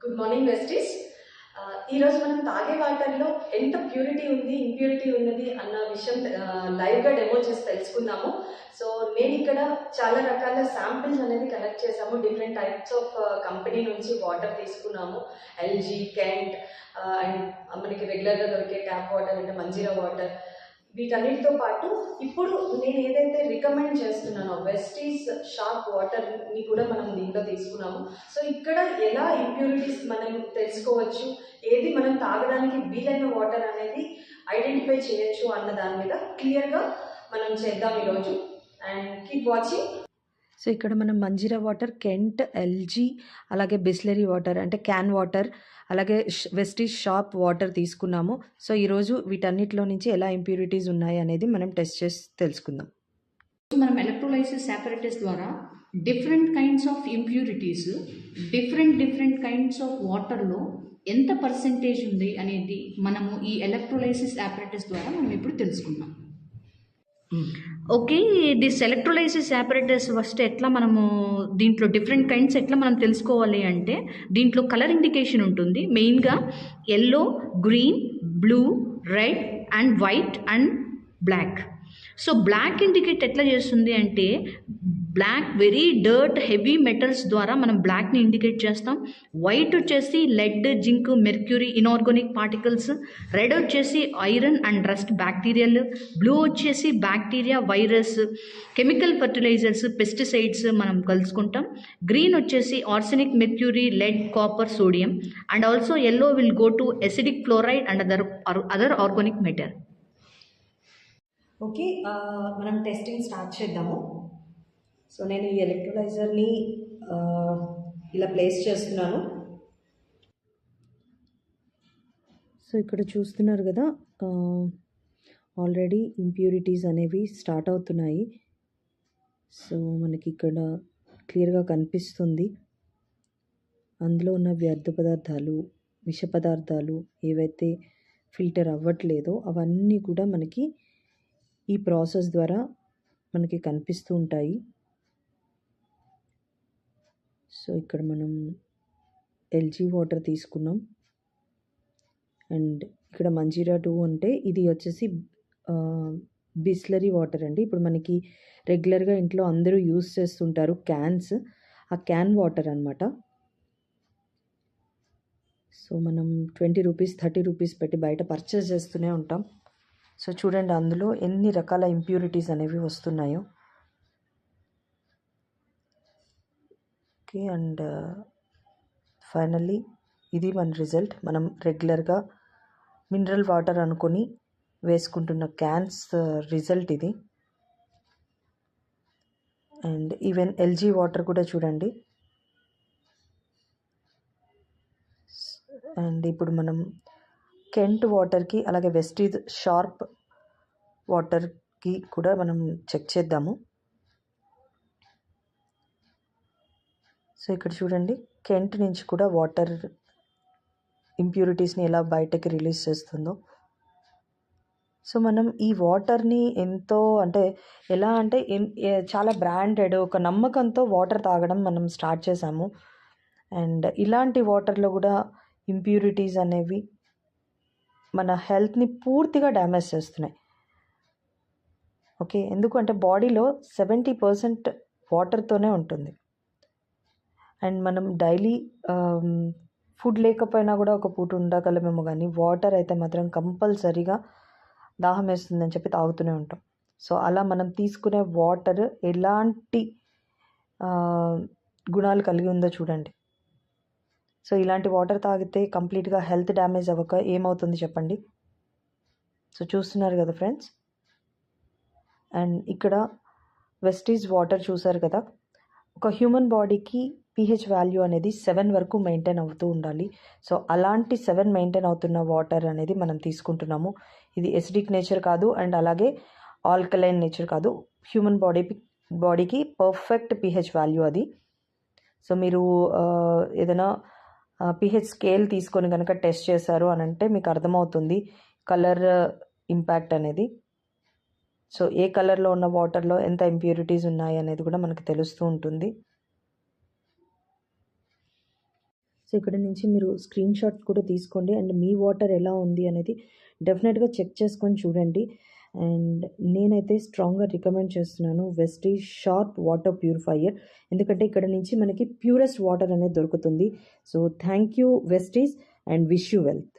Good morning వెస్టీస్. ఈరోజు మనం తాగే వాటర్లో ఎంత ప్యూరిటీ ఉంది, ఇంప్యూరిటీ ఉన్నది అన్న విషయం లైవ్గా డెమో చేసి తెలుసుకుందాము. సో నేను ఇక్కడ చాలా రకాల శాంపిల్స్ అనేది కలెక్ట్ చేసాము. డిఫరెంట్ టైప్స్ ఆఫ్ కంపెనీ నుంచి వాటర్ తీసుకున్నాము. ఎల్జీ, కెంట్ అండ్ మనకి రెగ్యులర్గా దొరికే ట్యాప్ వాటర్ అంటే మంజీరా వాటర్, వీటన్నిటితో పాటు ఇప్పుడు నేను ఏదైతే రికమెండ్ చేస్తున్నానో వెస్టీస్ షార్ప్ వాటర్ని కూడా మనం దీంట్లో తీసుకున్నాము. సో ఇక్కడ ఎలా ఇంప్యూరిటీస్ మనం తెలుసుకోవచ్చు, ఏది మనం తాగడానికి వీలైన వాటర్ అనేది ఐడెంటిఫై చేయొచ్చు అన్న దాని మీద క్లియర్గా మనం చేద్దాం ఈరోజు. And keep watching. సో ఇక్కడ మనం మంజీరా వాటర్, కెంట్, ఎల్జీ, అలాగే బిస్లరీ వాటర్ అంటే క్యాన్ వాటర్, అలాగే వెస్టీస్ షాప్ వాటర్ తీసుకున్నాము. సో ఈరోజు వీటన్నిటిలో నుంచి ఎలా ఇంప్యూరిటీస్ ఉన్నాయి అనేది మనం టెస్ట్ చేసి తెలుసుకుందాం. మనం ఎలక్ట్రోలైసిస్ ఆపరేటస్ ద్వారా different kinds of impurities different kinds of వాటర్లో ఎంత పర్సెంటేజ్ ఉంది అనేది మనము ఈ ఎలక్ట్రోలైసిస్ ఆపరేటస్ ద్వారా మనం ఇప్పుడు తెలుసుకుందాం. Okay, this electrolysis apparatus first ఎట్లా మనము దీంట్లో డిఫరెంట్ కైండ్స్ ఎట్లా మనం తెలుసుకోవాలి అంటే దీంట్లో కలర్ ఇండికేషన్ ఉంటుంది. మెయిన్గా yellow, green, blue, red and white and black. So black indicate ఎట్లా చేస్తుంది అంటే black very dirt heavy metals ద్వారా మనం బ్లాక్ని ఇండికేట్ చేస్తాం. వైట్ వచ్చేసి lead, zinc, mercury inorganic particles. Red వచ్చేసి iron and rust bacterial. Blue వచ్చేసి bacteria, virus, chemical fertilisers, pesticides మనం కలుసుకుంటాం. గ్రీన్ వచ్చేసి arsenic, mercury, lead, copper, sodium. And also yellow will go to acidic fluoride and other organic matter. Okay, మనం testing start చేద్దాము. So నేను ఈ ఎలక్ట్రోలైజర్ని ఇలా place చేస్తున్నాను. సో ఇక్కడ చూస్తున్నారు కదా, ఆల్రెడీ ఇంప్యూరిటీస్ అనేవి స్టార్ట్ అవుతున్నాయి. సో మనకి ఇక్కడ క్లియర్గా కనిపిస్తుంది. అందులో ఉన్న వ్యర్థ పదార్థాలు, విష పదార్థాలు ఏవైతే ఫిల్టర్ అవ్వట్లేదో అవన్నీ కూడా మనకి ఈ ప్రాసెస్ ద్వారా మనకి కనిపిస్తూ ఉంటాయి. సో ఇక్కడ మనం ఎల్జీ వాటర్ తీసుకున్నాం. అండ్ ఇక్కడ మంజీరా 2 అంటే ఇది వచ్చేసి బిస్లరీ వాటర్ అండి. ఇప్పుడు మనకి రెగ్యులర్గా ఇంట్లో అందరూ యూస్ చేస్తుంటారు క్యాన్స్, ఆ క్యాన్ వాటర్ అనమాట. సో మనం 20 రూపీస్ 30 రూపీస్ పెట్టి బయట పర్చేస్ చేస్తూనే ఉంటాం. సో చూడండి అందులో ఎన్ని రకాల ఇంప్యూరిటీస్ అనేవి వస్తున్నాయో. ఓకే, అండ్ ఫైనల్లీ ఇది మన రిజల్ట్. మనం రెగ్యులర్గా మినరల్ వాటర్ అనుకొని వేసుకుంటున్న క్యాన్స్ రిజల్ట్ ఇది. అండ్ ఈవెన్ ఎల్జీ వాటర్ కూడా చూడండి. అండ్ ఇప్పుడు మనం కెంట్ వాటర్కి అలాగే వెస్టీస్ షార్ప్ వాటర్కి కూడా మనం చెక్ చేద్దాము. సో ఇక్కడ చూడండి, కెంట్ నుంచి కూడా వాటర్ ఇంప్యూరిటీస్ని ఎలా బయటకి రిలీజ్ చేస్తుందో. సో మనం ఈ వాటర్ని ఎంతో అంటే ఎలా అంటే చాలా బ్రాండెడ్ ఒక నమ్మకంతో వాటర్ తాగడం మనం స్టార్ట్ చేసాము. అండ్ ఇలాంటి వాటర్లో కూడా ఇంప్యూరిటీస్ అనేవి మన హెల్త్ని పూర్తిగా డ్యామేజ్ చేస్తున్నాయి. ఓకే, ఎందుకంటే బాడీలో 70% వాటర్తోనే ఉంటుంది. అండ్ మనం డైలీ ఫుడ్ లేకపోయినా కూడా ఒక పూట ఉండగలమేమో, కానీ వాటర్ అయితే మాత్రం కంపల్సరీగా దాహం వేస్తుందని చెప్పి తాగుతూనే ఉంటాం. సో అలా మనం తీసుకునే వాటర్ ఎలాంటి గుణాలు కలిగి ఉందో చూడండి. సో ఇలాంటి వాటర్ తాగితే కంప్లీట్గా హెల్త్ డ్యామేజ్ అవ్వక ఏమవుతుంది చెప్పండి. సో చూస్తున్నారు కదా ఫ్రెండ్స్. అండ్ ఇక్కడ వెస్టీస్ వాటర్ చూసారు కదా, ఒక హ్యూమన్ బాడీకి pH వాల్యూ అనేది 7 వరకు మెయింటైన్ అవుతూ ఉండాలి. సో అలాంటి 7 మెయింటైన్ అవుతున్న వాటర్ అనేది మనం తీసుకుంటున్నాము. ఇది ఎసిడిక్ నేచర్ కాదు అండ్ అలాగే ఆల్కలైన్ నేచర్ కాదు. హ్యూమన్ బాడీకి పర్ఫెక్ట్ pH వాల్యూ అది. సో మీరు ఏదైనా pH స్కేల్ తీసుకొని కనుక టెస్ట్ చేశారు అని అంటే మీకు అర్థమవుతుంది కలర్ ఇంపాక్ట్ అనేది. సో ఏ కలర్లో ఉన్న వాటర్లో ఎంత ఇంప్యూరిటీస్ ఉన్నాయి అనేది కూడా మనకు తెలుస్తూ ఉంటుంది. సో ఇక్కడ నుంచి మీరు స్క్రీన్ షాట్ కూడా తీసుకోండి అండ్ మీ వాటర్ ఎలా ఉంది అనేది డెఫినెట్గా చెక్ చేసుకొని చూడండి. అండ్ నేనైతే స్ట్రాంగ్గా రికమెండ్ చేస్తున్నాను వెస్టీజ్ షార్ప్ వాటర్ ప్యూరిఫైయర్, ఎందుకంటే ఇక్కడ నుంచి మనకి ప్యూరెస్ట్ వాటర్ అనేది దొరుకుతుంది. So thank you Vestige and wish you wealth.